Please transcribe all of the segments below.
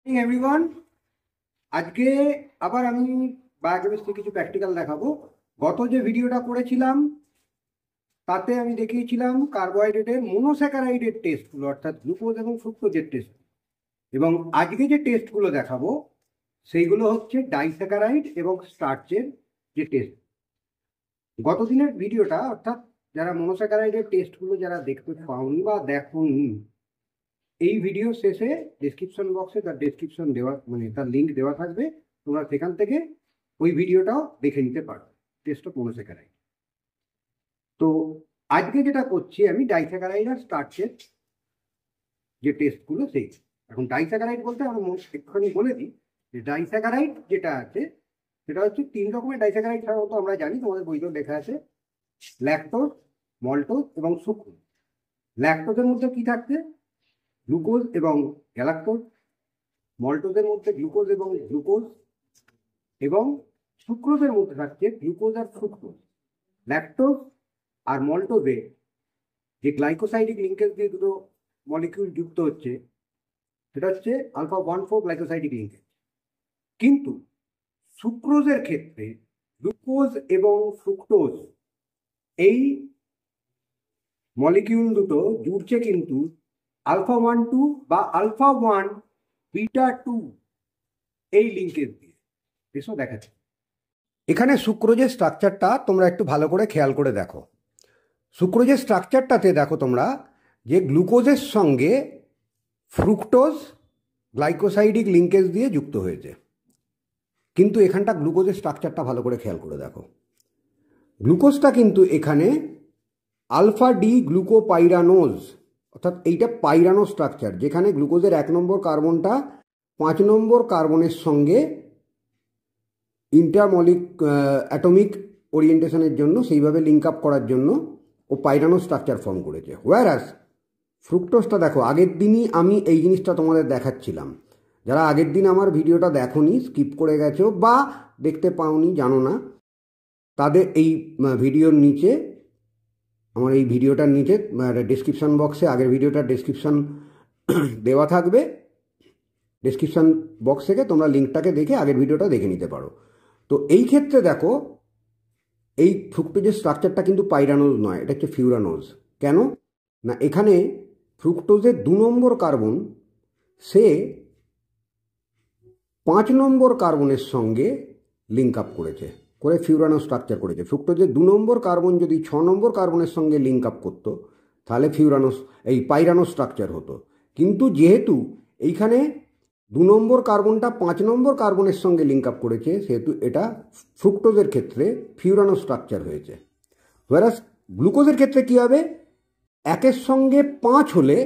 Everyone, আজকে আবার আমি বায়োকেমিস্ট্রি কিছু প্র্যাকটিক্যাল দেখাবো। গত যে ভিডিওটা করেছিলাম তাতে আমি দেখিয়েছিলাম কার্বোহাইড্রেটের মনোস্যাকারাইডের টেস্টগুলো, অর্থাৎ গ্লুকোজ এবং ফ্রুক্টোজের টেস্ট। এবং আজকে যে টেস্টগুলো দেখাবো সেইগুলো হচ্ছে ডাইস্যাকারাইড এবং স্টার্চের যে টেস্ট। গত দিনের ভিডিওটা, অর্থাৎ যারা মনোস্যাকারাইডের টেস্টগুলো যারা দেখতে পাওনি বা দেখোনি, এই ভিডিও শেষে ডেসক্রিপশন বক্সে তার ডেসক্রিপশন দেওয়া, মানে তার লিঙ্ক দেওয়া থাকবে। তোমরা সেখান থেকে ওই ভিডিওটাও দেখে নিতে পারো, টেস্ট অফ মনোস্যাকারাইড। তো আজকে যেটা করছি আমি ডাইস্যাকারাইড আর স্টার্চের যে টেস্টগুলো সেই। এখন ডাইস্যাকারাইড বলতে আমি একটুখানি বলে দিই যে ডাইস্যাকারাইড যেটা আছে সেটা হচ্ছে তিন রকমের ডাইস্যাকারাইড সাধারণত আমরা জানি, তোমাদের বইতেও লেখা আছে: ল্যাকটোজ, মল্টোজ এবং সুক্রোজ। ল্যাকটোজের মধ্যে কি থাকছে? গ্লুকোজ এবং গ্যালাক্টোজ। মল্টোজের মধ্যে গ্লুকোজ এবং গ্লুকোজ, এবং সুক্রোজের মধ্যে থাকছে গ্লুকোজ আর ফ্রুক্টোজ। ল্যাকটোজ আর মল্টোজে যে গ্লাইকোসাইডিক লিঙ্কেজ দিয়ে দুটো মলিকিউল যুক্ত হচ্ছে সেটা হচ্ছে আলফা 1,4 গ্লাইকোসাইডিক লিঙ্কেজ। কিন্তু সুক্রোজের ক্ষেত্রে গ্লুকোজ এবং ফ্রুক্টোজ এই মলিকিউল দুটো জুড়ছে কিন্তু আলফা 1,2 বা আলফা 1 বিটা 2 এই লিঙ্কেজ দিয়ে। এসব দেখাচ্ছে এখানে সুক্রোজের স্ট্রাকচারটা তোমরা একটু ভালো করে খেয়াল করে দেখো। সুক্রোজের স্ট্রাকচারটাতে দেখো তোমরা যে গ্লুকোজের সঙ্গে ফ্রুক্টোজ গ্লাইকোসাইডিক লিঙ্কেজ দিয়ে যুক্ত হয়েছে, কিন্তু এখানটা গ্লুকোজের স্ট্রাকচারটা ভালো করে খেয়াল করে দেখো। গ্লুকোজটা কিন্তু এখানে আলফা ডি গ্লুকোপাইরানোজ, অর্থাৎ এইটা পাইরানো স্ট্রাকচার, যেখানে গ্লুকোজের 1 নম্বর কার্বনটা 5 নম্বর কার্বনের সঙ্গে অ্যাটমিক ওরিয়েন্টেশনের জন্য সেইভাবে লিঙ্ক আপ করার জন্য ও পাইরানো স্ট্রাকচার ফর্ম করেছে। হোয়ারাস ফ্রুক্টোজটা দেখো, আগের দিনই আমি এই জিনিসটা তোমাদের দেখাচ্ছিলাম। যারা আগের দিন আমার ভিডিওটা দেখোনি, স্কিপ করে গেছো বা দেখতে পাওনি, জানো না, তাদের এই ভিডিওর নিচে, আমার এই ভিডিওটার নিচে ডেসক্রিপশন বক্সে আগের ভিডিওটার ডেসক্রিপশন দেওয়া থাকবে। ডেসক্রিপশন বক্স থেকে তোমরা লিঙ্কটাকে দেখে আগের ভিডিওটা দেখে নিতে পারো। তো এই ক্ষেত্রে দেখো, এই ফ্রুক্টোজের স্ট্রাকচারটা কিন্তু পাইরানোজ নয়, এটা হচ্ছে ফিউরানোজ। কেন না, এখানে ফ্রুক্টোজের 2 নম্বর কার্বন সে 5 নম্বর কার্বনের সঙ্গে লিঙ্ক আপ করেছে, করে ফিউরানো স্ট্রাকচার করেছে। ফ্রুক্টোজের 2 নম্বর কার্বন যদি 6 নম্বর কার্বনের সঙ্গে লিঙ্ক আপ করতো তাহলে পাইরানো স্ট্রাকচার হতো। কিন্তু যেহেতু এইখানে 2 নম্বর কার্বনটা 5 নম্বর কার্বনের সঙ্গে লিঙ্ক আপ করেছে, সেহেতু এটা ফ্রুক্টোজের ক্ষেত্রে ফিউরানো স্ট্রাকচার হয়েছে। হোয়ারাস গ্লুকোজের ক্ষেত্রে কী হবে? 1-এর সঙ্গে 5 হলে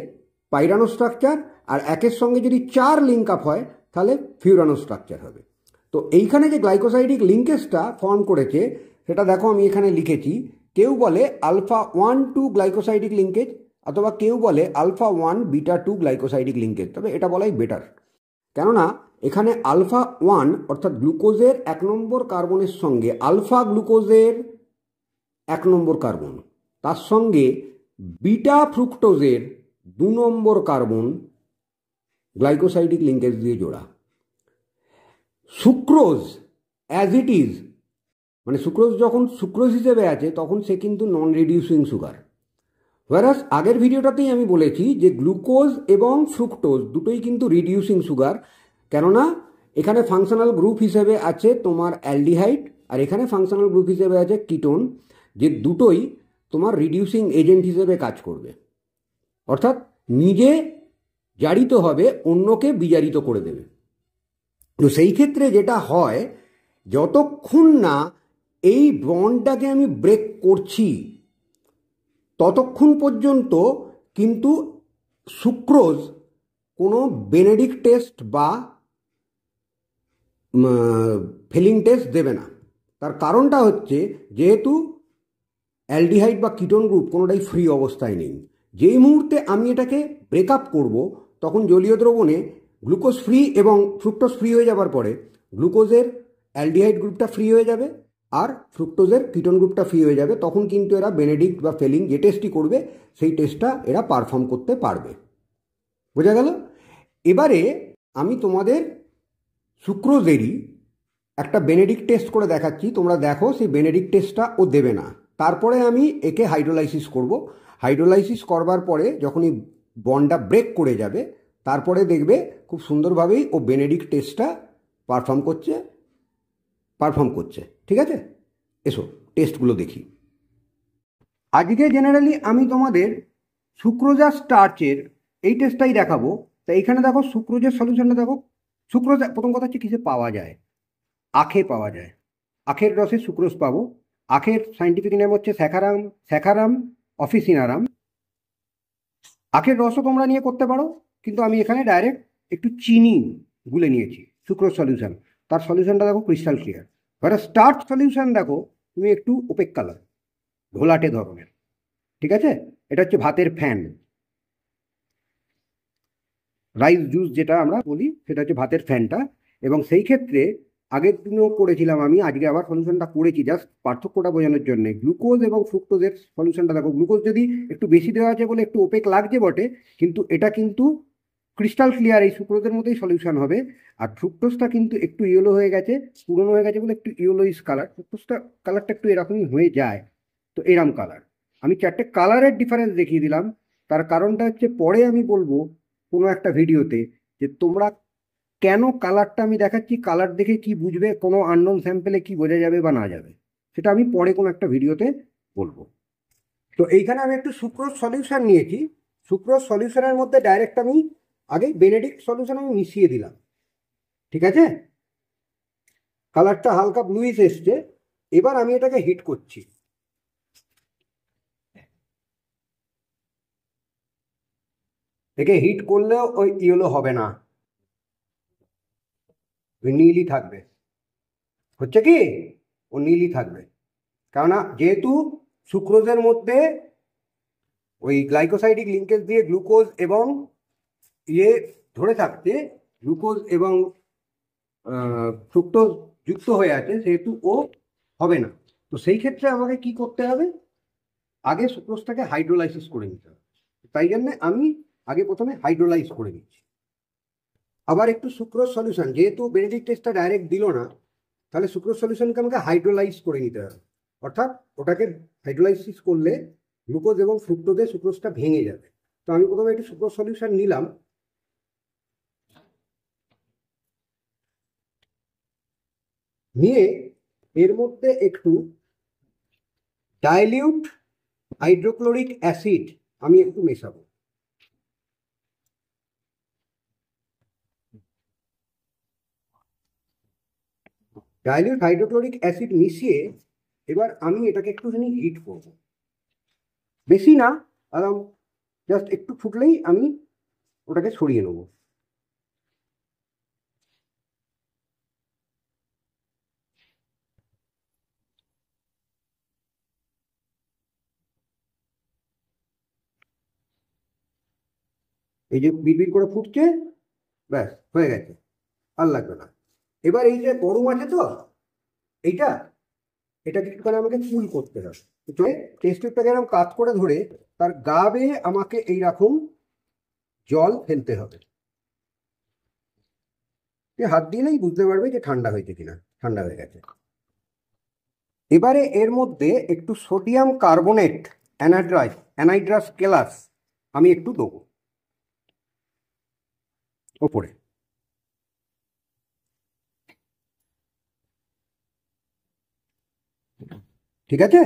পাইরানো স্ট্রাকচার, আর 1-এর সঙ্গে যদি 4 লিঙ্ক আপ হয় তাহলে ফিউরানো স্ট্রাকচার হবে। তো এইখানে যে গ্লাইকোসাইডিক লিঙ্কেজটা ফর্ম করেছে সেটা দেখো আমি এখানে লিখেছি। কেউ বলে আলফা 1,2 গ্লাইকোসাইডিক লিঙ্কেজ, অথবা কেউ বলে আলফা 1 বিটা 2 গ্লাইকোসাইডিক লিঙ্কেজ। তবে এটা বলাই বেটার, কেননা এখানে আলফা 1 অর্থাৎ গ্লুকোজের 1 নম্বর কার্বনের সঙ্গে আলফা গ্লুকোজের 1 নম্বর কার্বন, তার সঙ্গে বিটা ফ্রুক্টোজের 2 নম্বর কার্বন গ্লাইকোসাইডিক লিঙ্কেজ দিয়ে জোড়া। সুক্রোজ অ্যাজ ইট ইজ, মানে সুক্রোজ যখন সুক্রোজ হিসেবে আছে তখন সে কিন্তু নন রিডিউসিং সুগার। হোয়ারাস আগের ভিডিওটাতেই আমি বলেছি যে গ্লুকোজ এবং ফ্রুক্টোজ দুটোই কিন্তু রিডিউসিং সুগার, কেননা এখানে ফাংশনাল গ্রুপ হিসেবে আছে তোমার অ্যালডিহাইড, আর এখানে ফাংশনাল গ্রুপ হিসেবে আছে কিটোন, যে দুটোই তোমার রিডিউসিং এজেন্ট হিসেবে কাজ করবে। অর্থাৎ নিজে জারিত হবে, অন্যকে বিজারিত করে দেবে। তো সেই ক্ষেত্রে যেটা হয়, যতক্ষণ না এই বন্ডটাকে আমি ব্রেক করছি ততক্ষণ পর্যন্ত কিন্তু সুক্রোজ কোনো বেনেডিক্ট টেস্ট বা ফিলিং টেস্ট দেবে না। তার কারণটা হচ্ছে, যেহেতু অ্যালডিহাইড বা কিটোন গ্রুপ কোনোটাই ফ্রি অবস্থায় নেই। যেই মুহূর্তে আমি এটাকে ব্রেকআপ করব তখন জলীয় দ্রবণে গ্লুকোজ ফ্রি এবং ফ্রুক্টোজ ফ্রি হয়ে যাবার পরে গ্লুকোজের অ্যালডিহাইড গ্রুপটা ফ্রি হয়ে যাবে আর ফ্রুক্টোজের কিটোন গ্রুপটা ফ্রি হয়ে যাবে। তখন কিন্তু এরা বেনেডিক্ট বা ফেলিং যে টেস্টই করবে সেই টেস্টটা এরা পারফর্ম করতে পারবে। বোঝা গেল? এবারে আমি তোমাদের সুক্রোজেরই একটা বেনেডিক্ট টেস্ট করে দেখাচ্ছি, তোমরা দেখো সেই বেনেডিক্ট টেস্টটা ও দেবে না। তারপরে আমি একে হাইড্রোলাইসিস করব। হাইড্রোলাইসিস করবার পরে যখনই বন্ডটা ব্রেক করে যাবে, তারপরে দেখবে খুব সুন্দরভাবেই ও বেনেডিক্ট টেস্টটা পারফর্ম করছে। ঠিক আছে, এসো টেস্টগুলো দেখি। আজকে জেনারেলি আমি তোমাদের সুক্রোজা স্টার্চের এই টেস্টটাই দেখাবো। তা এখানে দেখো সুক্রোজের সলিউশনটা দেখো। সুক্রোজা প্রথম কথা হচ্ছে কিসে পাওয়া যায়? আখে পাওয়া যায়। আখের রসে সুক্রোজ পাবো। আখের সাইন্টিফিক নেম হচ্ছে স্যাকারাম অফিসিনারাম। আখের রসও তোমরা নিয়ে করতে পারো, কিন্তু আমি এখানে ডাইরেক্ট একটু চিনি গুলে নিয়েছি সুক্রোজ সলিউশন। তার সলিউশনটা দেখো ক্রিস্টাল ক্লিয়ার। এবার স্টার্চ সলিউশন দেখো তুমি একটু ওপেক কালার, ঘোলাটে ধরনের। ঠিক আছে, এটা হচ্ছে ভাতের ফ্যান, রাইস জুস যেটা আমরা বলি সেটা হচ্ছে ভাতের ফ্যানটা। এবং সেই ক্ষেত্রে আগের দিনও করেছিলাম আমি, আজকে আবার সলিউশনটা করেছি জাস্ট পার্থক্যটা বোঝানোর জন্য। গ্লুকোজ এবং ফ্রুক্টোজের সলিউশনটা দেখো। গ্লুকোজ যদি একটু বেশি দেওয়া আছে বলে একটু ওপেক লাগছে বটে, কিন্তু এটা কিন্তু ক্রিস্টাল ক্লিয়ার এই সুক্রোজের মধ্যেই সলিউশন হবে। আর ফ্রুক্টোজটা কিন্তু একটু ইয়েলো হয়ে গেছে, পুরনো হয়ে গেছে বলে একটু ইয়েলোইস কালার। ফ্রুক্টোজটা কালারটা একটু এরকমই হয়ে যায়। তো এরম কালার আমি চারটে কালারের ডিফারেন্স দেখিয়ে দিলাম। তার কারণটা হচ্ছে পরে আমি বলবো কোনো একটা ভিডিওতে যে তোমরা কেন কালারটা আমি দেখাচ্ছি, কালার দেখে কি বুঝবে, কোনো আননোন স্যাম্পেলে কি বোঝা যাবে বা না যাবে, সেটা আমি পরে কোনো একটা ভিডিওতে বলবো। তো এইখানে আমি একটু সুক্রোজ সলিউশন নিয়েছি। সুক্রোজ সলিউশনের মধ্যে ডাইরেক্ট আমি আগে বেনেডিক্ট সলিউশন আমি মিশিয়ে দিলাম। ঠিক আছে, কালারটা হালকা ব্লুইশ এসছে। এবার আমি এটাকে হিট করছি। একে হিট করলেও ওই ইয়েলো হবে না, ওই নীলই থাকবে। হচ্ছে কি, ও নীলই থাকবে। কেননা যেহেতু সুক্রোজের মধ্যে ওই গ্লাইকোসাইডিক লিঙ্কেজ দিয়ে গ্লুকোজ এবং ইয়ে ধরে থাকতে, গ্লুকোজ এবং ফ্রুক্টোজ যুক্ত হয়ে আছে, সেহেতু ও হবে না। তো সেই ক্ষেত্রে আমাকে কি করতে হবে, আগে সুক্রোজটাকে হাইড্রোলাইসিস করে নিতে হবে। তাই জন্যে আমি আগে প্রথমে হাইড্রোলাইজ করে নিচ্ছি। আবার একটু সুক্রোজ সলিউশন, যেহেতু বেনেডিক্ট টেস্টটা ডাইরেক্ট দিল না, তাহলে সুক্রোজ সলিউশনকে আমাকে হাইড্রোলাইজ করে নিতে হবে। অর্থাৎ ওটাকে হাইড্রোলাইসিস করলে গ্লুকোজ এবং ফ্রুক্টোজে সুক্রোজটা ভেঙে যাবে। তো আমি প্রথমে একটু সুক্রোজ সলিউশন নিলাম। নিয়ে এর মধ্যে একটু ডাইলিউট হাইড্রোক্লোরিক অ্যাসিড আমি একটু মেশাবো। ডাইলিউট হাইড্রোক্লোরিক অ্যাসিড মিশিয়ে এবার আমি এটাকে একটুখানি হিট করব। বেশি না, আরাম জাস্ট একটু ফুটলেই আমি ওটাকে সরিয়ে নেব। এই যে বিড়বিড় করে ফুটছে, ব্যাস হয়ে গেছে, আর লাগবে না। এবার এই যে গরম আছে তো এইটা, এটাকে একটুখানি আমাকে কুল করতে হবে। টেস্ট টিউবটাকে এরকম কাজ করে ধরে তার গা বেয়ে আমাকে এইরকম জল ফেলতে হবে। হাত দিলেই বুঝতে পারবে যে ঠান্ডা হয়েছে কিনা। ঠান্ডা হয়ে গেছে। এবারে এর মধ্যে একটু সোডিয়াম কার্বনেট অ্যানাইড্রাস কেলাস আমি একটু দেবো ওপরে। ঠিক আছে,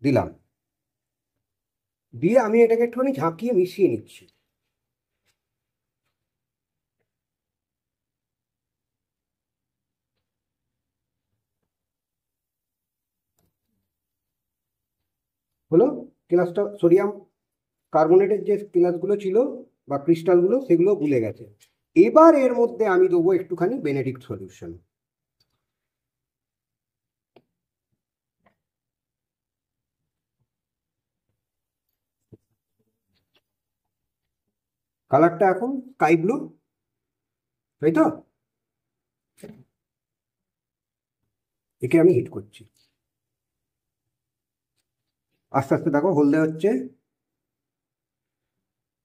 দিলাম। দিয়ে আমি এটাকে একটুখানি ঝাঁকিয়ে মিশিয়ে নিচ্ছি। হলো, ক্লাসটা সোডিয়াম কার্বনেটের যে ক্লাসগুলো ছিল বা ক্রিস্টালগুলো সেগুলো গুলে গেছে। এবার এর মধ্যে আমি দেবো একটুখানি বেনেডিক্ট সলিউশন। কালারটা এখন স্কাই ব্লু, তাই তো? একে আমি হিট করছি। আস্তে আস্তে দেখো হলদে হচ্ছে,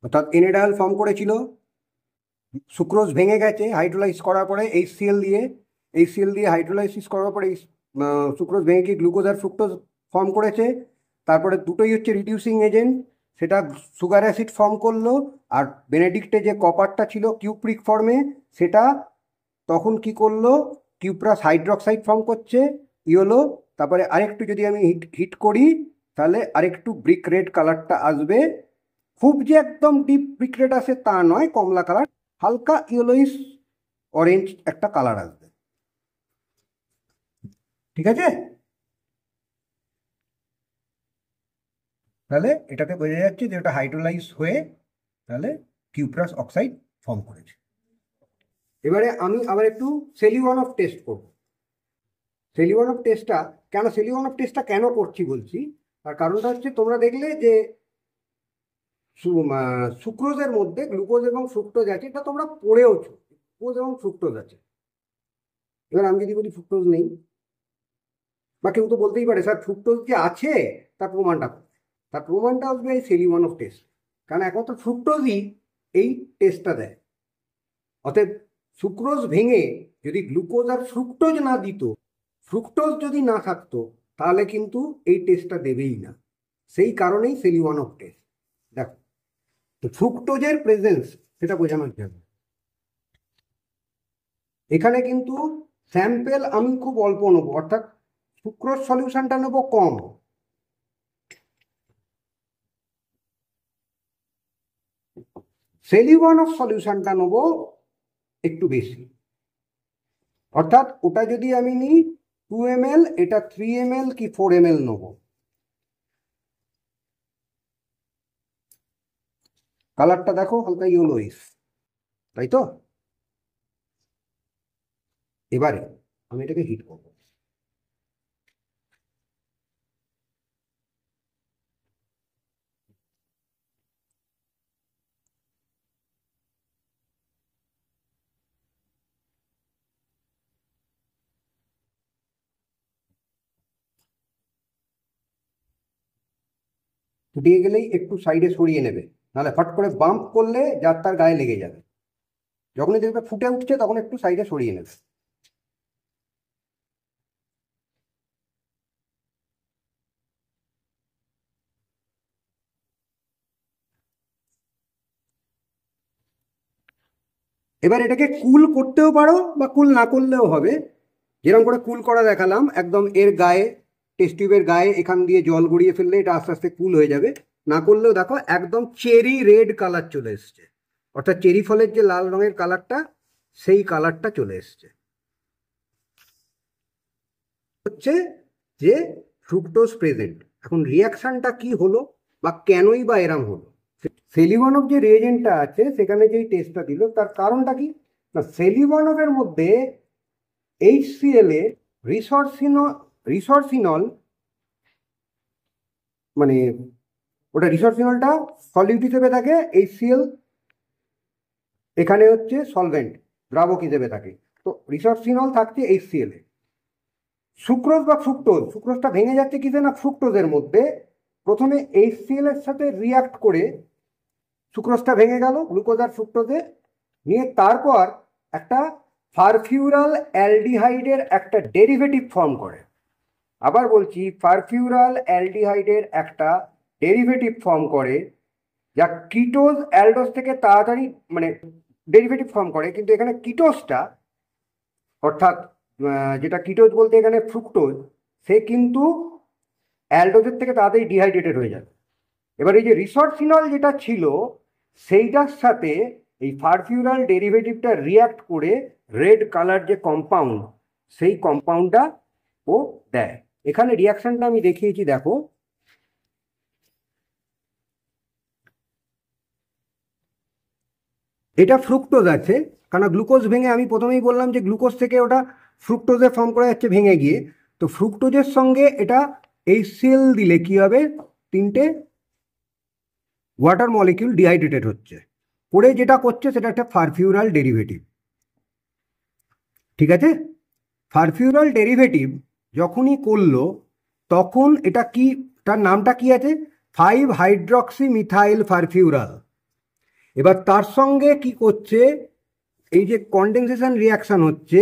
অর্থাৎ এনএডায়াল ফর্ম করেছিল। সুক্রোজ ভেঙে গেছে হাইড্রোলাইজ করার পরে এইচসিএল দিয়ে হাইড্রোলাইসিস করার পরে সুক্রোজ ভেঙে গিয়ে গ্লুকোজ আর ফ্রুক্টোজ ফর্ম করেছে। তারপরে দুটোই হচ্ছে রিডিউসিং এজেন্ট, সেটা সুগার অ্যাসিড ফর্ম করলো। আর বেনেডিক্টে যে কপারটা ছিল কিউপ্রিক ফর্মে, সেটা তখন কি করলো, কিউপ্রাস হাইড্রক্সাইড ফর্ম করছে ইয়েলো। তারপরে আরেকটু যদি আমি হিট করি তাহলে আরেকটু ব্রিক রেড কালারটা আসবে। খুব যে একদম ডিপ ব্রিক রেড আসে তা নয়, কমলা কালার, হালকা ইয়েলোইশ অরেঞ্জ একটা কালার আসবে। ঠিক আছে, তাহলে এটাতে বোঝা যাচ্ছে যে ওটা হাইড্রোলাইজ হয়ে তাহলে কিউপ্রাস অক্সাইড ফর্ম করেছে। এবারে আমি আবার একটু সেলিওয়ানফ টেস্ট করব। সেলিওয়ানফ টেস্টটা কেন করছি বলছি, তার কারণটা হচ্ছে তোমরা দেখলে যে সুক্রোজের মধ্যে গ্লুকোজ এবং ফ্রুক্টোজ আছে, এটা তোমরা পড়েওছো, গ্লুকোজ এবং ফ্রুক্টোজ আছে। এবার আমি যদি বলি ফ্রুক্টোজ নেই, বা কেউ তো বলতেই পারে স্যার ফ্রুক্টোজ যে আছে তার প্রমাণটা, আসবে এই সেলিওয়ানফ টেস্ট, কারণ একমাত্র ফ্রুক্টোজই এই টেস্টটা দেয়। অতএব সুক্রোজ ভেঙে যদি গ্লুকোজ আর ফ্রুক্টোজ না দিত, ফ্রুক্টোজ যদি না থাকতো, তাহলে কিন্তু এই টেস্টটা দেবেই না। সেই কারণেই সেলিওয়ানফ টেস্ট। দেখো, তো ফ্রুক্টোজের প্রেজেন্স সেটা বোঝানোর জন্য এখানে কিন্তু স্যাম্পেল আমি খুব অল্প নেবো, অর্থাৎ সুক্রোজ সলিউশনটা নেবো কম, সেলিওয়ানফ সলিউশনটা নেবো একটু বেশি। অর্থাৎ ওটা যদি আমি নিই 2 ml, এটা 3 ml কি 4 ml নেবো। কালারটা দেখো হালকা ইয়েলোইশ, তাই তো? এবারে আমি এটাকে হিট করবো। ফুটিয়ে গেলেই একটু সাইডে সরিয়ে নেবে, নাহলে ফট করে বাম্প করলে যার তার গায়ে লেগে যাবে। যখনই দেখবে ফুটে উঠছে তখন একটু সাইডে সরিয়ে নেবে। এবার এটাকে কুল করতেও পারো বা কুল না করলেও হবে। যেরকম করে কুল করা দেখালাম, একদম এর গায়ে, টেস্ট টিউবের গায়ে এখান দিয়ে জল গড়িয়ে ফেললে এটা আস্তে আস্তে কুল হয়ে যাবে। না করলেও দেখো একদম চেরি রেড কালার চলে এসছে, অর্থাৎ চেরি ফলের যে লাল রঙের কালারটা, সেই কালারটা চলে এসছে। হচ্ছে যে ফ্রুক্টোজ প্রেজেন্ট। এখন রিয়াকশনটা কি হলো বা কেনই বা এরম হলো, সেলিওয়ানফ যে রিয়েজেন্টটা আছে সেখানে যেই টেস্টটা দিল তার কারণটা কি না, সেলিওয়ানফের মধ্যে HCl এ রিসরসিনল, মানে ওটা রিসরসিনলটা সলিউট হিসেবে থাকে, HCl এখানে হচ্ছে সলভেন্ট, দ্রাবক হিসেবে থাকে। তো রিসরসিনল থাকছে HCl এ। সুক্রোজ বা সুক্রোজটা ভেঙে যাচ্ছে কিসে না, ফ্রুক্টোজের মধ্যে। প্রথমে HCl এর সাথে রিয়াক্ট করে সুক্রোজটা ভেঙে গেল গ্লুকোজ আর ফ্রুক্টোজে, নিয়ে তারপর একটা ফারফিউরাল অ্যালডিহাইডের একটা ডেরিভেটিভ ফর্ম করে। আবার বলছি, ফারফিউরাল অ্যালডিহাইডের একটা ডেরিভেটিভ ফর্ম করে, যা কিটোজ অ্যালডোজ থেকে তাড়াতাড়ি, মানে ডেরিভেটিভ ফর্ম করে, কিন্তু এখানে কিটোজটা, অর্থাৎ যেটা কিটোজ বলতে এখানে ফ্রুক্টোজ, সে কিন্তু অ্যালডোজের থেকে তাড়াতাড়ি ডিহাইড্রেটেড হয়ে যাবে। এবার এই যে রিসরসিনল যেটা ছিল, সেইটার সাথে এই ফারফিউরাল ডেরিভেটিভটা রিয়াক্ট করে রেড কালার যে কম্পাউন্ড, সেই কম্পাউন্ডটা ও দেয়। এখানে রিয়াকশনটা আমি দেখিয়েছি, দেখো। এটা ফ্রুক্টোজ আছে, কারণ গ্লুকোজ ভেঙে, আমি প্রথমেই বললাম যে গ্লুকোজ থেকে ওটা ফ্রুক্টোজে ফর্ম করা যাচ্ছে ভেঙে গিয়ে। তো ফ্রুক্টোজের সঙ্গে এটা HCl দিলে কি হবে, 3টে ওয়াটার মলিকিউল ডিহাইড্রেটেড হচ্ছে, করে যেটা করছে সেটা একটা ফারফিউরাল ডেরিভেটিভ। ঠিক আছে, ফারফিউরাল ডেরিভেটিভ যখনই করলো তখন এটা কি, তার নামটা কি আছে, 5 হাইড্রক্সি মিথাইল ফারফিউরাল। এবার তার সঙ্গে কি করছে, এই যে কন্ডেনসেশন রিয়াকশন হচ্ছে,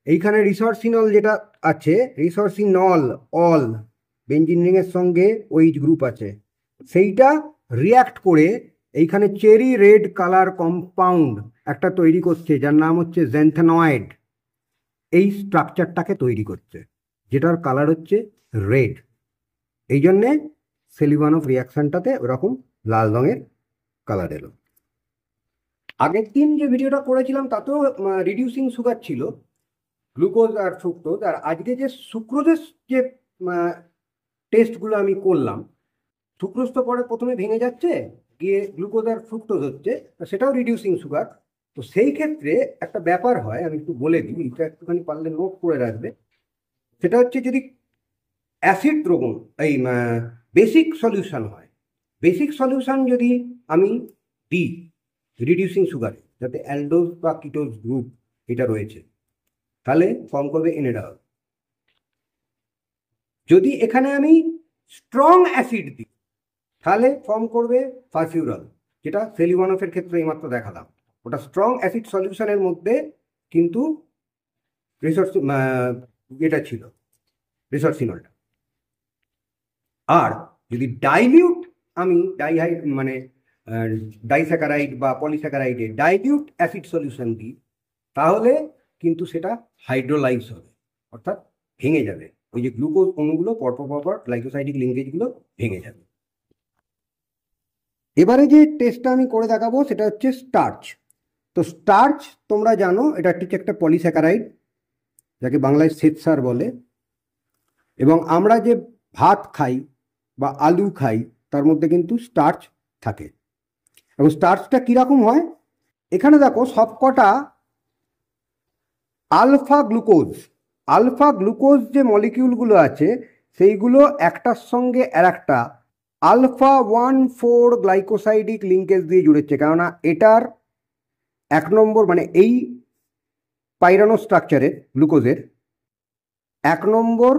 এইখানে রিসর্সিনল যেটা আছে, রিসর্সিনল অল বেঞ্জিন রিংয়ের সঙ্গে OH গ্রুপ আছে, সেইটা রিয়াক্ট করে এইখানে চেরি রেড কালার কম্পাউন্ড একটা তৈরি করছে, যার নাম হচ্ছে জ্যান্থানয়েড। এই স্ট্রাকচারটাকে তৈরি করছে, যেটার কালার হচ্ছে রেড। এই জন্যে সেলিভানভ রিয়াকশনটাতে ওরকম লাল রঙের কালার এলো। আগের দিন যে ভিডিওটা করেছিলাম তাতেও রিডিউসিং সুগার ছিল, গ্লুকোজ আর ফ্রুক্টোজ। আর আজকে যে সুক্রোজের যে টেস্টগুলো আমি করলাম, সুক্রোজ তো পরে প্রথমে ভেঙে যাচ্ছে, গিয়ে গ্লুকোজ আর ফ্রুক্টোজ হচ্ছে, সেটাও রিডিউসিং সুগার। তো সেই ক্ষেত্রে একটা ব্যাপার হয়, আমি একটু বলে দিই, এটা একটুখানি পারলে নোট করে রাখবে। সেটা হচ্ছে যদি অ্যাসিড দ্রবণ, এই বেসিক সলিউশন হয়, বেসিক সলিউশন যদি আমি দিই রিডিউসিং সুগারে, যাতে অ্যালডোজ বা কিটোজ গ্রুপ এটা রয়েছে, তাহলে ফর্ম করবে NaDH। যদি এখানে আমি স্ট্রং অ্যাসিড দিই তাহলে ফর্ম করবে ফার্ফিউরল, যেটা সেলিভানফের ক্ষেত্রে এইমাত্র দেখালাম। ওটা স্ট্রং অ্যাসিড সলিউশনের মধ্যে কিন্তু এটা ছিল রিসর্সিনলটা। আর যদি ডাইলিউট আমি ডাইস্যাকারাইড বা পলিস্যাকারাইডে ডাইলিউট অ্যাসিড সলিউশন দিই, তাহলে কিন্তু সেটা হাইড্রোলাইজ হবে, অর্থাৎ ভেঙে যাবে। ওই যে গ্লুকোজ অণুগুলো পরপর গ্লাইকোসাইডিক লিঙ্কেজগুলো ভেঙে যাবে। এবারে যে টেস্টটা আমি করে দেখাবো সেটা হচ্ছে স্টার্চ। তো স্টার্চ তোমরা জানো, এটা ঠিক একটা পলিস্যাকারাইড, যাকে বাংলায় শ্বেতসার বলে। এবং আমরা যে ভাত খাই বা আলু খাই, তার মধ্যে কিন্তু স্টার্চ থাকে। এবং স্টার্চটা কীরকম হয়, এখানে দেখো সবকটা আলফা গ্লুকোজ যে মলিকিউলগুলো আছে, সেইগুলো একটার সঙ্গে আর একটা আলফা 1,4 গ্লাইকোসাইডিক লিঙ্কেজ দিয়ে জুড়েছে। কেননা এটার 1 নম্বর মানে এই পাইরানো স্ট্রাকচারের গ্লুকোজের 1 নম্বর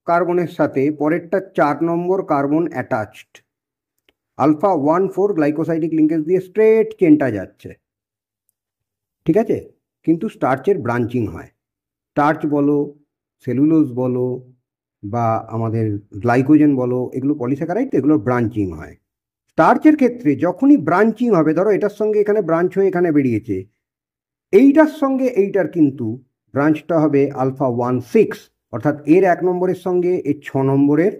কার্বনের সাথে পরেরটা 4 নম্বর carbon attached, alpha 1,4 glycosidic linkage দিয়ে স্ট্রেট চেনটা যাচ্ছে, ঠিক আছে। কিন্তু স্টার্চের ব্রাঞ্চিং হয়, স্টার্চ বলো, সেলুলোজ বলো, বা আমাদের গ্লাইকোজেন বলো, এগুলো পলিস্যাকারাইড, এগুলো ব্রাঞ্চিং হয়। স্টার্চের ক্ষেত্রে যখনই ব্রাঞ্চিং হবে, ধরো এটার সঙ্গে এখানে ব্রাঞ্চ হয়ে এখানে বেরিয়েছে, এইটার সঙ্গে এইটার কিন্তু ব্রাঞ্চটা হবে আলফা 1,6, অর্থাৎ এর 1 নম্বরের সঙ্গে এর 6 নম্বরের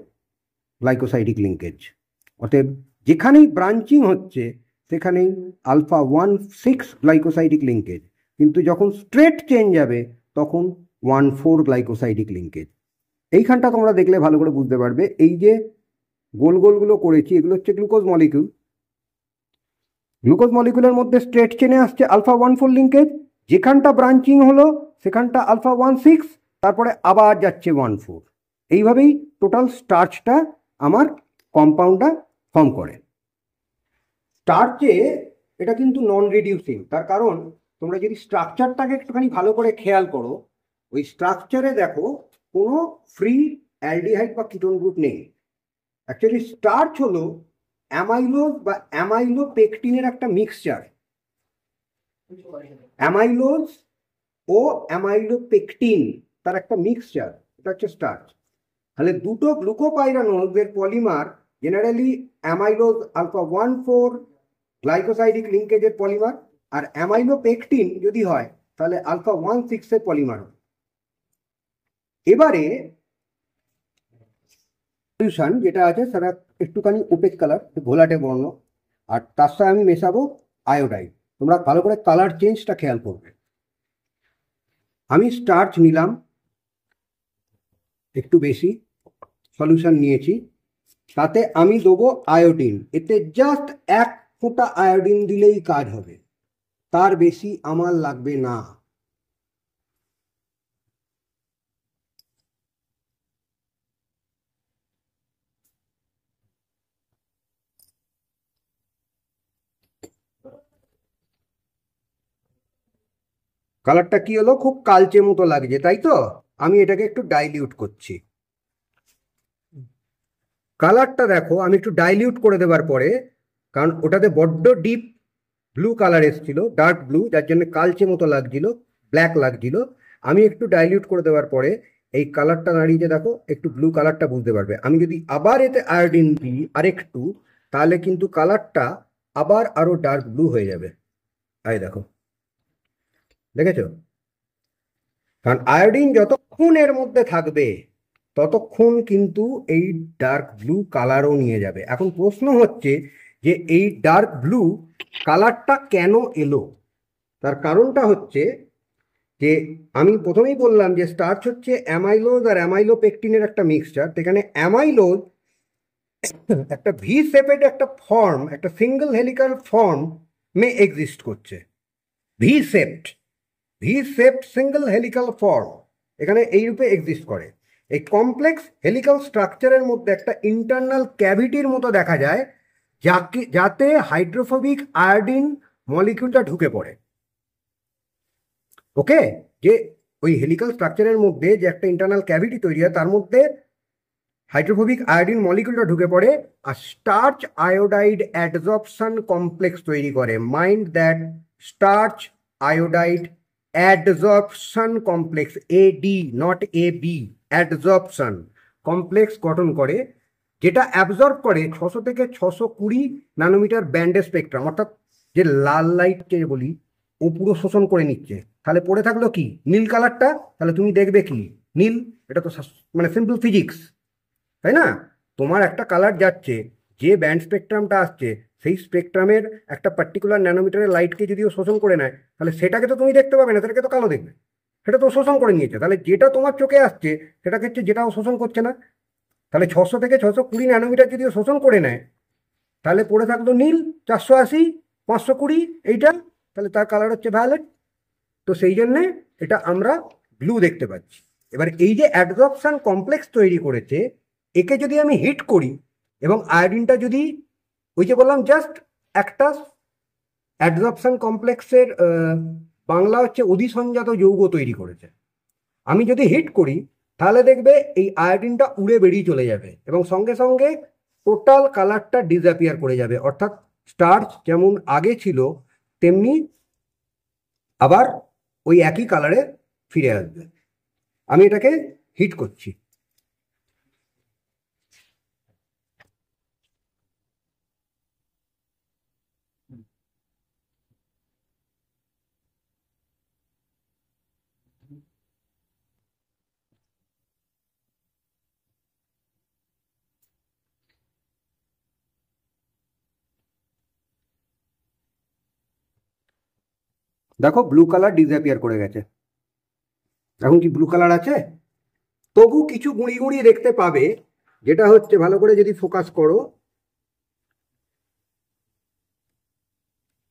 গ্লাইকোসাইডিক লিঙ্কেজ। অতএব যেখানেই ব্রাঞ্চিং হচ্ছে সেখানেই আলফা 1,6 গ্লাইকোসাইডিক লিঙ্কেজ, কিন্তু যখন স্ট্রেট চেন যাবে তখন 1,4 গ্লাইকোসাইডিক লিঙ্কেজ। এইখানটা তোমরা দেখলে ভালো করে বুঝতে পারবে। এই যে গোল গোলগুলো করেছি, এগুলো হচ্ছে গ্লুকোজ মলিকিউল। গ্লুকোজ মলিকুলের মধ্যে স্ট্রেট চেনে আসছে আলফা 1,4 লিঙ্কেজ, যেখানটা ব্রাঞ্চিং হলো সেখানটা আলফা 1,6, তারপরে আবার যাচ্ছে 1,4। এইভাবেই টোটাল স্টার্চটা আমার কম্পাউন্ডটা ফর্ম করে। স্টার্চে এটা কিন্তু নন রিডিউসিং, তার কারণ তোমরা যদি স্ট্রাকচারটাকে একটুখানি ভালো করে খেয়াল করো, ওই স্ট্রাকচারে দেখো কোনো ফ্রি অ্যালডিহাইড বা কিটোন গ্রুপ নেই। অ্যাকচুয়ালি স্টার্চ হলো অ্যামাইলোজ বা অ্যামাইলোপেকটিনের একটা মিক্সচার। অ্যামাইলোজ ও অ্যামাইলোপেকটিন তার একটা মিক্সচার, এটা হচ্ছে স্টার্চ। তাহলে দুটো গ্লুকোপাইরানোজের polymer generally amylose alpha 1,4 glycosidic লিঙ্কেজের পলিমার, আর অ্যামাইলোপেকটিন যদি হয় তাহলে আলফা 1,6 এর পলিমার। এবারে সলিউশন যেটা আছে সেটা একটুখানি ওপেক কালার, ঘোলাটে বর্ণ, আর তার সাথে আমি মেশাবো আয়োডাইড। তোমরা ভালো করে কালার চেঞ্জটা খেয়াল করবে। আমি স্টার্চ নিলাম একটু বেশি, সলিউশন নিয়েছি, তাতে আমি দেবো আয়োডিন। এতে জাস্ট 1 ফোঁটা আয়োডিন দিলেই কাজ হবে, তার বেশি আমার লাগবে না। কালারটা কি হলো, খুব কালচে মতো লাগছে, তাই তো? আমি এটাকে একটু ডাইলিউট করছি। কালারটা দেখো, আমি একটু ডাইলিউট করে দেওয়ার পরে, কারণ ওটাতে বড্ড ডিপ ব্লু কালার এসেছিল, ডার্ক ব্লু, যার জন্য কালচে মতো লাগছিল, ব্ল্যাক লাগছিল। আমি একটু ডাইলিউট করে দেওয়ার পরে এই কালারটা দাঁড়িয়ে দেখো, একটু ব্লু কালারটা বুঝতে পারবে। আমি যদি আবার এতে আয়োডিন দিই আরেকটু, তাহলে কিন্তু কালারটা আবার আরো ডার্ক ব্লু হয়ে যাবে। এই দেখো, দেখেছো? কারণ আয়োডিন যতক্ষণ এর মধ্যে থাকবে ততক্ষণ কিন্তু এই ডার্ক ব্লু কালারও নিয়ে যাবে। এখন প্রশ্ন হচ্ছে যে এই ডার্ক ব্লু কালারটা কেন এলো? তার কারণটা হচ্ছে যে আমি প্রথমেই বললাম যে স্টার্চ হচ্ছে অ্যামাইলোজ আর অ্যামাইলোপেকটিনের একটা মিক্সচার। সেখানে অ্যামাইলোজ একটা ভি শেপেড একটা ফর্ম, একটা সিঙ্গেল হেলিকাল ফর্ম মে এক্সিস্ট করছে। V shaped, V shaped single helical form এখানে এই রূপে এক্সিস্ট করে। এই কমপ্লেক্স হেলিকাল স্ট্রাকচারের মধ্যে একটা ইন্টারনাল ক্যাভিটির মতো দেখা যায়, যাতে হাইড্রোফোবিক আয়োডিন মলিকিউলটা ঢুকে পড়ে। ওকে, যে ওই হেলিকাল স্ট্রাকচারের মধ্যে যে একটা ইন্টারনাল ক্যাভিটি তৈরি হয়, তার মধ্যে হাইড্রোফোবিক আয়োডিন মলিকিউলটা ঢুকে পড়ে আর স্টার্চ আয়োডাইড অ্যাডজর্পশন কমপ্লেক্স তৈরি করে। Mind that, starch iodide adsorption complex, AD not A B, adsorption complex গঠন করে, যেটা অ্যাবজর্ব করে 600 থেকে 620 ন্যানোমিটার ব্যান্ডের স্পেকট্রাম। অর্থাৎ যে লাল লাইটকে বলি ও পুরো শোষণ করে নিচ্ছে। তাহলে পড়ে থাকলো কি? নীল কালারটা। তাহলে তুমি দেখবে কি? নীল। এটা তো মানে সিম্পল ফিজিক্স, তাই না? তোমার একটা কালার যাচ্ছে, যে ব্যান্ড স্পেকট্রামটা আসছে সেই স্পেকট্রামের একটা পার্টিকুলার ন্যানোমিটারের লাইটকে যদি ও শোষণ করে নেয়, তাহলে সেটাকে তো তুমি দেখতে পাবে না, সেটাকে তো কালো দেখবে। সেটা তো শোষণ করে নিয়েছে। তাহলে যেটা তোমার চোখে আসছে সেটাকে হচ্ছে, যেটা ও শোষণ করছে না। তাহলে 600 থেকে 620 ন্যানোমিটার যদি ও শোষণ করে নেয়, তাহলে পড়ে থাকলো নীল, 480, 520 এইটা। তাহলে তার কালার হচ্ছে ভায়োলেট। তো সেই জন্যে এটা আমরা ব্লু দেখতে পাচ্ছি। এবার এই যে অ্যাডজর্পশন কমপ্লেক্স তৈরি করেছে, একে যদি আমি হিট করি এবং আয়োডিনটা যদি, ওই যে বললাম জাস্ট একটা অ্যাডজর্পশন কমপ্লেক্সের বাংলা হচ্ছে অধিসঞ্জাত যৌগ তৈরি করেছে। আমি যদি হিট করি তাহলে দেখবে এই আয়োডিনটা উড়ে বেরিয়ে চলে যাবে এবং সঙ্গে সঙ্গে টোটাল কালারটা ডিসঅ্যাপিয়ার করে যাবে। অর্থাৎ স্টার্চ যেমন আগে ছিল তেমনি আবার ওই একই কালারে ফিরে আসবে। আমি এটাকে হিট করছি। দেখো ব্লু কালার ডিসঅ্যাপিয়ার করে গেছে। এখন কি ব্লু কালার আছে? তবু কিছু গুঁড়ি গুঁড়ি দেখতে পাবে, যেটা হচ্ছে, ভালো করে যদি ফোকাস করো,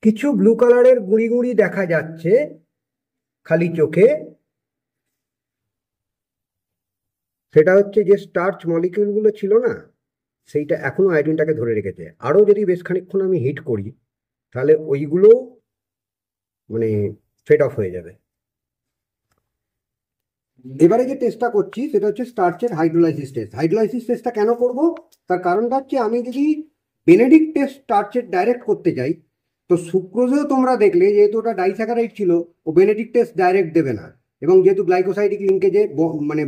কিছু ব্লু কালারের গুঁড়ি গুঁড়ি দেখা যাচ্ছে খালি চোখে। সেটা হচ্ছে যে স্টার্চ মলিকিউলগুলো ছিল না, সেইটা এখনো আয়োডিনটাকে ধরে রেখেছে। আরও যদি বেশ খানিকক্ষণ আমি হিট করি তাহলে ওইগুলো মানে ফেড অফ হয়ে যাবে। এবারে যে টেস্টটা করছি সেটা হচ্ছে স্টার্চের হাইড্রোলাইসিস টেস্ট। হাইড্রোলাইসিস টেস্টটা কেন করব? তার কারণটা হচ্ছে, আমি যদি বেনেডিক্ট টেস্ট স্টার্চের ডাইরেক্ট করতে যাই, তো সুক্রোজেও তোমরা দেখলে যেহেতু ওটা ডাইস্যাকারাইড ছিল, ও বেনেডিক্ট টেস্ট ডাইরেক্ট দেবে না। এবং যেহেতু গ্লাইকোসাইডিক লিঙ্কেজে মানে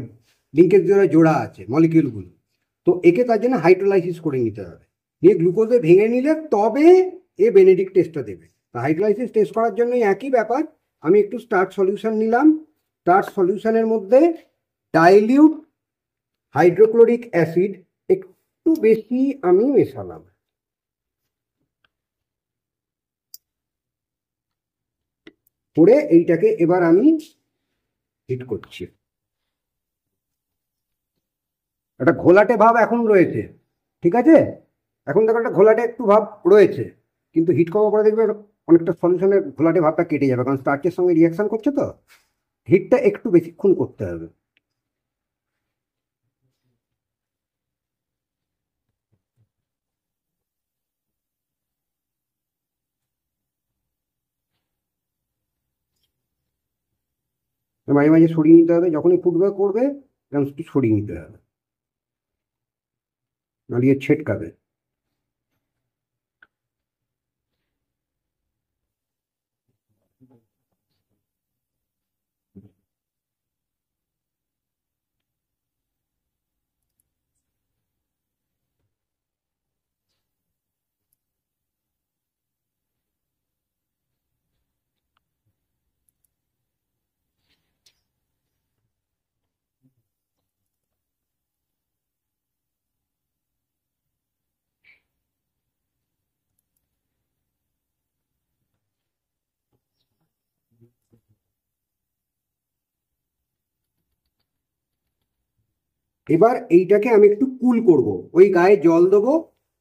লিঙ্কেজ দ্বারা জোড়া আছে মলিকিউলগুলো, তো একে তার জন্য হাইড্রোলাইসিস করে নিতে হবে। নিয়ে গ্লুকোজে ভেঙে নিলে তবে এ বেনেডিক্ট টেস্টটা দেবে। তা হাইড্রোলাইসিস টেস্ট করার জন্য একই ব্যাপার। আমি একটু স্টার্চ সলিউশন নিলাম, স্টার্চ সলিউশনের মধ্যে ডাইলিউট হাইড্রোক্লোরিক অ্যাসিড একটু বেশি আমি মেশালাম। করে এইটাকে এবার আমি হিট করছি। একটা ঘোলাটে ভাব এখন রয়েছে, ঠিক আছে? এখন দেখো একটা ঘোলাটে একটু ভাব রয়েছে, কিন্তু হিট করার পরে দেখবে অনেকটা সলিউশনের ঘোলাটে ভাবটা কেটে যাবে, কারণ স্টার্চের সঙ্গে রিয়াকশন করছে তো। হিটটা একটু বেশিক্ষণ করতে হবে। মাঝে মাঝে সরিয়ে নিতে হবে, যখনই ফুটবে করবে এরকম একটু সরিয়ে নিতে হবে, নাহলে ছিটকাবে। এবার এইটাকে আমি একটু কুল করব, ওই গায়ে জল দেবো,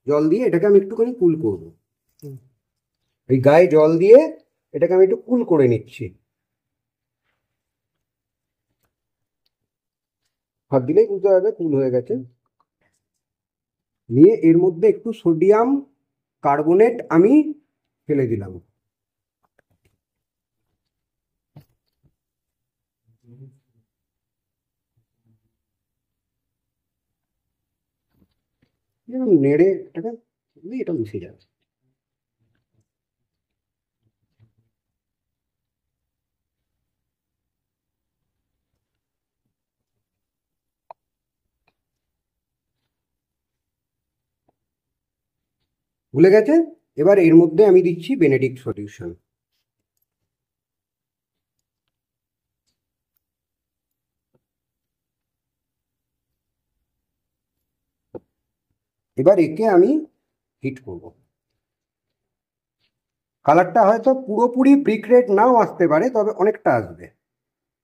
জল দিয়ে এটাকে আমি একটুখানি কুল করব। এই গায়ে জল দিয়ে এটাকে আমি একটু কুল করে নিচ্ছি। হাত দিলেই বুঝতে পারবে কুল হয়ে গেছে। নিয়ে এর মধ্যে একটু সোডিয়াম কার্বনেট আমি ফেলে দিলাম। নেড়ে এটাকে এটা মিশে যাবে। ভুলে গেছে। এবার এর মধ্যে আমি দিচ্ছি বেনেডিক্ট সলিউশন। এবার একে আমি হিট করব। কালারটা হয়তো পুরোপুরি ব্রিক রেড নাও আসতে পারে, তবে অনেকটা আসবে।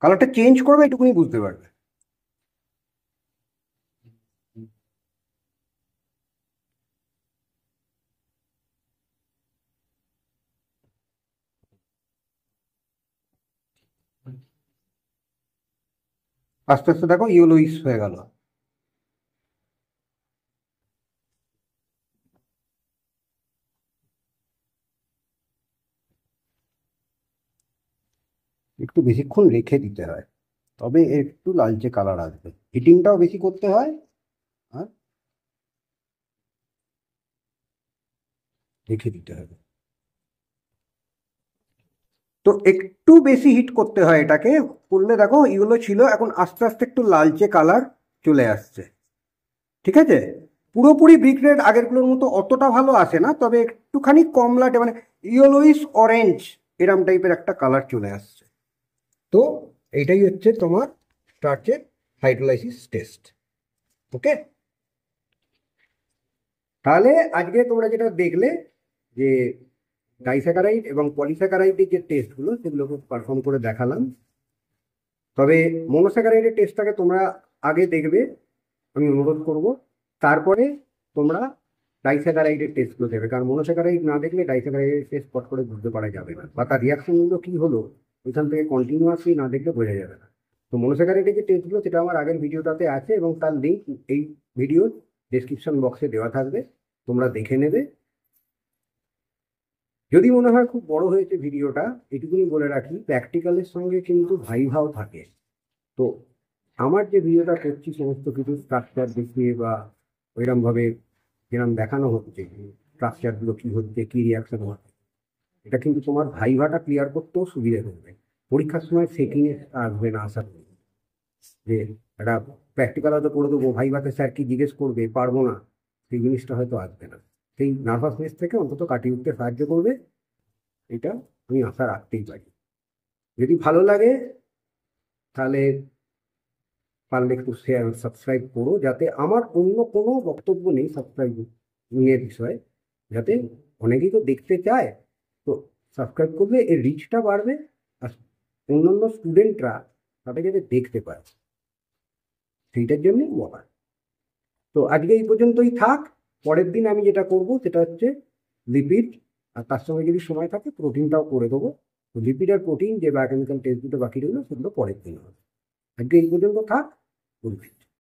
কালারটা চেঞ্জ করবে, এটুকুনি বুঝতে পারবে। আস্তে আস্তে দেখো ইয়েলোইশ হয়ে গেল। একটু বেশিক্ষণ রেখে দিতে হয়, তবে একটু লালচে কালার আসবে। হিটিংটাও বেশি করতে হয়, আর রেখে দিতে হবে। তো একটু বেশি হিট করতে হয় এটাকে, করলে দেখো ইয়েলো ছিল, এখন আস্তে আস্তে একটু লালচে কালার চলে আসছে। ঠিক আছে, পুরোপুরি ব্রিক রেড আগেরগুলোর মতো অতটা ভালো আসে না, তবে একটুখানি কমলাটে মানে ইয়েলোইশ অরেঞ্জ এরম টাইপের একটা কালার চলে আসছে। তো এইটাই হচ্ছে তোমার স্টার্চের হাইড্রোলাইসিস টেস্ট। ওকে, তাহলে আজকে তোমরা যেটা দেখলে যে ডাইস্যাকারাইড এবং পলিস্যাকারাইডের যে টেস্টগুলো, সেগুলো খুব পারফর্ম করে দেখালাম। তবে মনোস্যাকারাইডের টেস্টটাকে তোমরা আগে দেখবে, আমি অনুরোধ করব। তারপরে তোমরা ডাইস্যাকারাইডের টেস্টগুলো দেবে, কারণ মনোস্যাকারাইড না দেখলে ডাইস্যাকারাইডের টেস্ট স্পট করে বুঝতে পারা যাবে না, বা তার রিয়াকশনগুলো কী হলো ওইখান থেকে কন্টিনিউয়াসলি না দেখলে বোঝা যাবে না। তো মনোস্যাকারাইডের যে টেস্টগুলো, সেটা আমার আগের ভিডিওটাতে আছে, এবং তার লিঙ্ক এই ভিডিওর ডেসক্রিপশন বক্সে দেওয়া থাকবে, তোমরা দেখে নেবে। যদি মনে হয় খুব বড় হয়েছে ভিডিওটা, এটুকুনি বলে রাখি, প্র্যাকটিক্যালের সঙ্গে কিন্তু ভাইভাও থাকে। তো আমার যে ভিডিওটা করছি সমস্ত কিছু স্ট্রাকচার দেখিয়ে বা ওইরকমভাবে যেরকম দেখানো হচ্ছে, স্ট্রাকচারগুলো কী হচ্ছে, কী রিয়াকশন হচ্ছে, এটা কিন্তু তোমার ভাইভাটা ক্লিয়ার করতেও সুবিধা করবে। পরীক্ষার সময় সেকিংয়ে আসবে না, আশা করি। যে একটা প্র্যাকটিক্যাল হয়তো করে দেবো, ভাইভাতে স্যার কি জিজ্ঞেস করবে, পারবো না, সেই জিনিসটা হয়তো আসবে না। সেই নার্ভাসনেস থেকে অন্তত কাটিয়ে উঠতে সাহায্য করবে, এটা আমি আশা রাখতেই পারি। যদি ভালো লাগে তাহলে পারলে একটু শেয়ার সাবস্ক্রাইব করো, যাতে আমার অন্য কোনো বক্তব্য নেই সাবস্ক্রাইব নিয়ে বিষয়ে, যাতে অনেকেই তো দেখতে চায়। তো সাবস্ক্রাইব করলে এর রিচটা বাড়বে, আর অন্যান্য স্টুডেন্টরা তাদের যাতে দেখতে পায়, সেইটার জন্যই বলা। তো আজকে এই পর্যন্তই থাক। পরের দিন আমি যেটা করব সেটা হচ্ছে লিপিড, আর তার সঙ্গে যদি সময় থাকে প্রোটিনটাও করে দেবো। তো লিপিড আর প্রোটিন যে বায়োকেমিক্যাল টেস্ট দুটো বাকি রইলো, সেগুলো পরের দিন হবে। আজকে এই পর্যন্ত থাক। Good night.